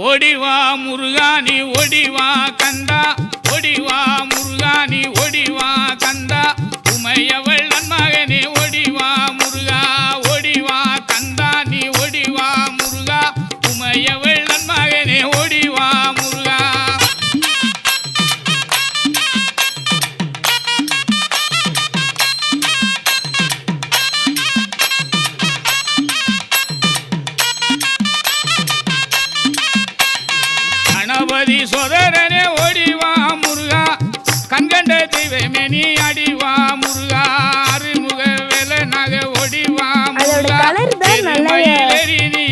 ஓடிவா முருகானி ஓடிவா கந்தா ஓடிவா முருகானி ஓடிவா கந்தா உமையவள் நன்மகனே ஓடிவா முருகா ஓடிவா கந்தா நீ ஓடிவா முருகா உமையவள் நன்மகனே ஓடிவா முருகா கணபதி சோதரனே ஓடிவா முருகா கண்கண்ட தெய்வமே நீ அடிவா முருகா அருமுக வேலை நகை ஓடிவா முருகா நீ